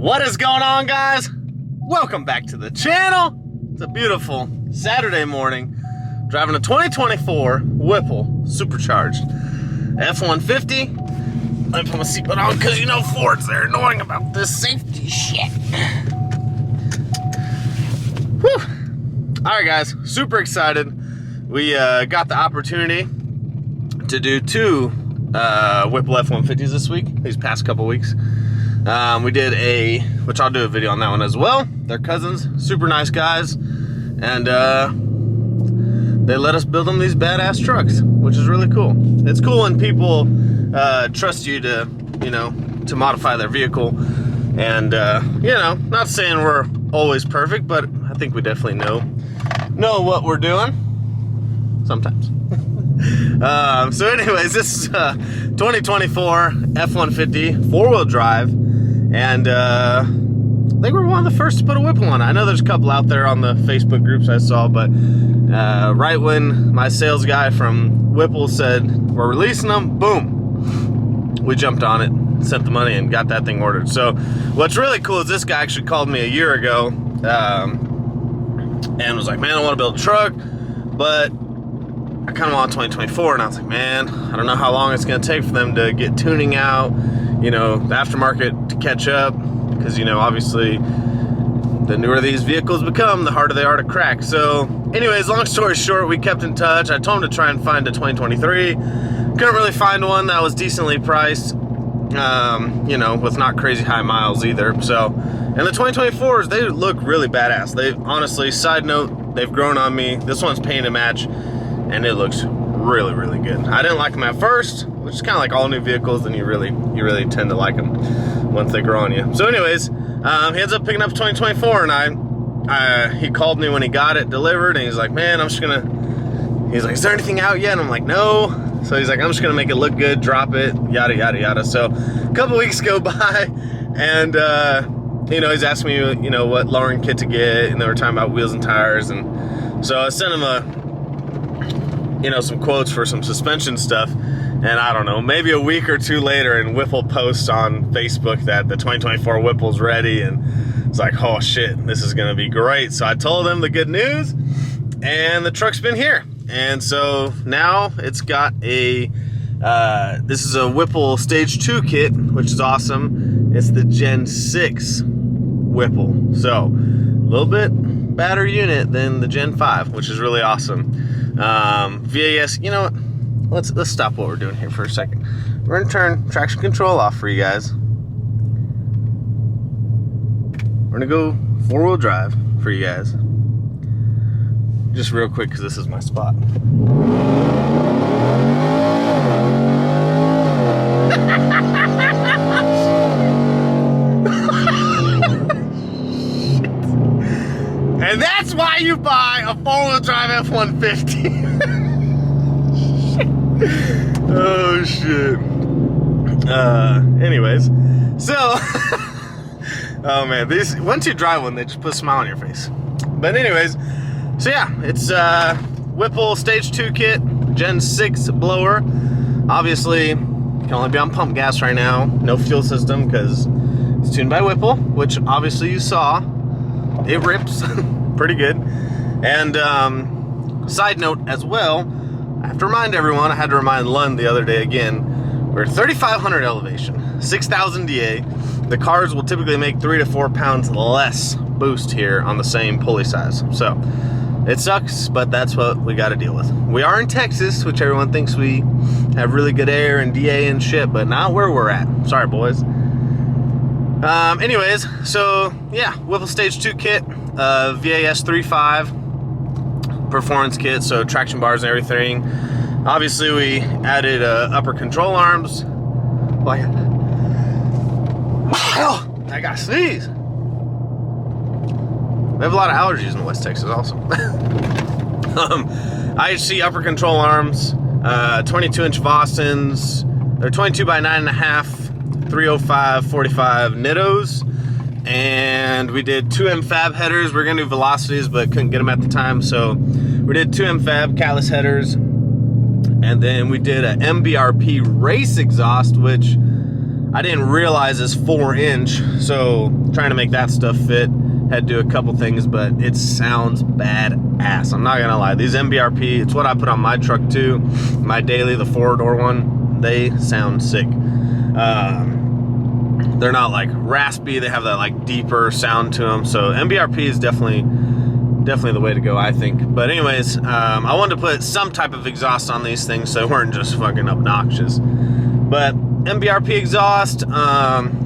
What is going on, guys? Welcome back to the channel. It's a beautiful Saturday morning. Driving a 2024 Whipple supercharged F150. Let me put my seatbelt on because you know Fords, they're annoying about this safety shit. Whew. All right, guys, super excited. We got the opportunity to do two Whipple F150s this week, these past couple weeks. We did which I'll do a video on that one as well. They're cousins, super nice guys, and they let us build them these badass trucks, which is really cool. It's cool when people trust you to, to modify their vehicle, and not saying we're always perfect, but I think we definitely know what we're doing sometimes. So anyways, this is 2024 F-150 four-wheel drive, and I think we're one of the first to put a Whipple on it. I know there's a couple out there on the Facebook groups I saw, but right when my sales guy from Whipple said we're releasing them, boom, we jumped on it, sent the money, and got that thing ordered. So what's really cool is this guy actually called me a year ago and was like, man, I want to build a truck, but I kind of want 2024, and I was like, man, I don't know how long it's going to take for them to get tuning out, the aftermarket to catch up, because, obviously, the newer these vehicles become, the harder they are to crack. So, anyways, long story short, we kept in touch. I told him to try and find a 2023. Couldn't really find one that was decently priced, with not crazy high miles either. So, and the 2024s, they look really badass. They, honestly, side note, they've grown on me. This one's paint to match, and it looks really, really good. I didn't like them at first, which is kind of like all new vehicles, and you really tend to like them once they grow on you. So anyways, he ends up picking up 2024, and he called me when he got it delivered, and he's like, man, he's like, is there anything out yet? And I'm like, no. So he's like, I'm just gonna make it look good, drop it, yada, yada, yada. So a couple weeks go by, and he's asking me, what lowering kit to get, and they were talking about wheels and tires, and so I sent him some quotes for some suspension stuff, and I don't know, maybe a week or two later, and Whipple posts on Facebook that the 2024 Whipple's ready, and it's like, oh shit, this is gonna be great. So I told him the good news, and the truck's been here, and so now it's got this is a Whipple Stage 2 kit, which is awesome. It's the Gen 6 Whipple, so a little bit better unit than the Gen 5, which is really awesome. VAS, you know what? Let's stop what we're doing here for a second. We're gonna turn traction control off for you guys. We're gonna go four-wheel drive for you guys. Just real quick, because this is my spot. And that's why you buy a four-wheel drive F-150. Oh, shit. Anyways, so, oh man, once you drive one, they just put a smile on your face. But anyways, so yeah, it's Whipple Stage 2 kit, Gen 6 blower. Obviously, can only be on pump gas right now. No fuel system, because it's tuned by Whipple, which obviously you saw. It rips pretty good. And side note as well, I have to remind everyone, I had to remind Lund the other day again, we're 3,500 elevation, 6,000 DA. The cars will typically make 3 to 4 pounds less boost here on the same pulley size. So it sucks, but that's what we got to deal with. We are in Texas, which everyone thinks we have really good air and DA and shit, but not where we're at. Sorry, boys. Anyways, so yeah, Whipple Stage 2 kit, VAS 3.5 performance kit, so traction bars and everything. Obviously, we added upper control arms. Like, I gotta sneeze. We have a lot of allergies in West Texas also. IHC upper control arms, 22-inch Vossens. They're 22 by 9.5, 305, 45 Nittos. And we did 2M fab headers. We were gonna do velocities, but couldn't get them at the time. So we did 2M fab callus headers. And then we did a MBRP race exhaust, which I didn't realize is 4-inch, so trying to make that stuff fit, had to do a couple things, but it sounds badass. I'm not gonna lie, these MBRP, it's what I put on my truck too, my daily, the 4-door one, they sound sick. They're not like raspy, they have that like deeper sound to them, so MBRP is definitely the way to go, I think. But anyways, I wanted to put some type of exhaust on these things so they weren't just fucking obnoxious. But MBRP exhaust,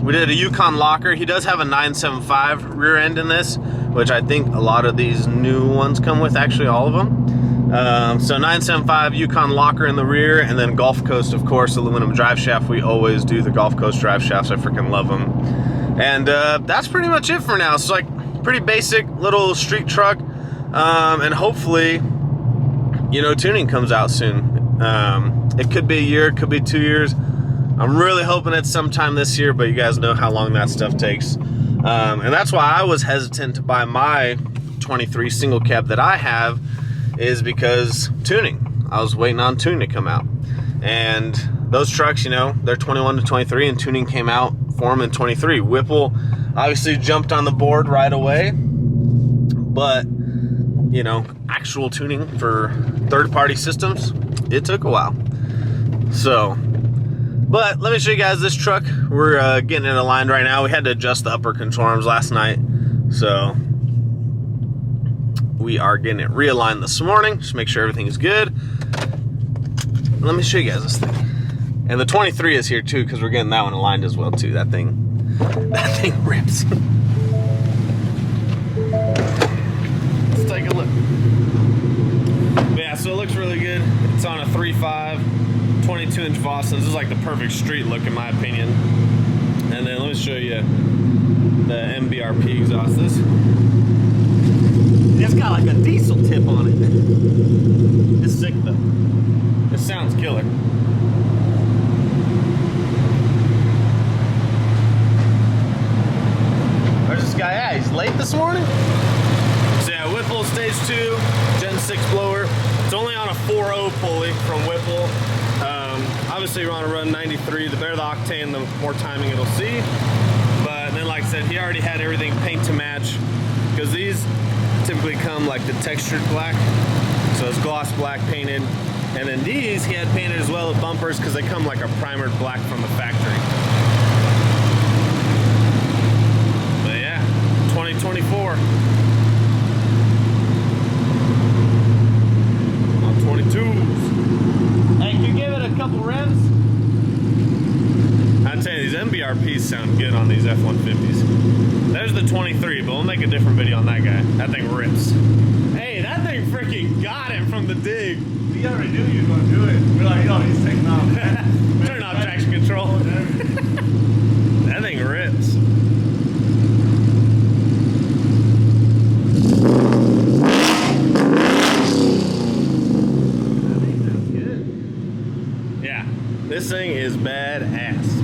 we did a Yukon locker. He does have a 975 rear end in this, which I think a lot of these new ones come with, actually all of them. So 975 Yukon locker in the rear, and then Gulf Coast, of course, aluminum drive shaft. We always do the Gulf Coast drive shafts. I freaking love them. And that's pretty much it for now. So like pretty basic little street truck, and hopefully, you know, tuning comes out soon. It could be a year, it could be 2 years. I'm really hoping it's sometime this year, but you guys know how long that stuff takes. And that's why I was hesitant to buy my 23 single cab that I have, is because tuning. I was waiting on tuning to come out. And those trucks, you know, they're 21 to 23, and tuning came out for them in 23. Whipple obviously jumped on the board right away, but, you know, actual tuning for third-party systems, it took a while. So, but let me show you guys this truck. We're getting it aligned right now. We had to adjust the upper control arms last night, so we are getting it realigned this morning. Just make sure everything is good. Let me show you guys this thing. And the 23 is here too, because we're getting that one aligned as well too. That thing rips. Let's take a look. But yeah, so it looks really good. It's on a 3.5, 22-inch Vossen. This is like the perfect street look in my opinion. And then let me show you the MBRP exhaust. It's got like a diesel tip on it. It's sick though. It sounds killer. Where's this guy at? He's late this morning? So yeah, Whipple Stage 2, Gen 6 blower. It's only on a 4.0 pulley from Whipple. Obviously you want to run 93. The better the octane, the more timing it'll see. But then like I said, he already had everything paint to match, because these typically come like the textured black. So it's gloss black painted. And then these he had painted as well with bumpers, because they come like a primered black from the factory. But yeah, 2024. On 22s. Hey, can you give it a couple revs? I tell you, these MBRPs sound good on these F150s. There's the 23, but we'll make a different video on that guy. That thing rips. Hey, that thing freaking got it from the dig. We already knew you were going to do it. We're like, oh, he's taking off. Turn off traction control. That thing rips. That thing sounds good. Yeah, this thing is badass.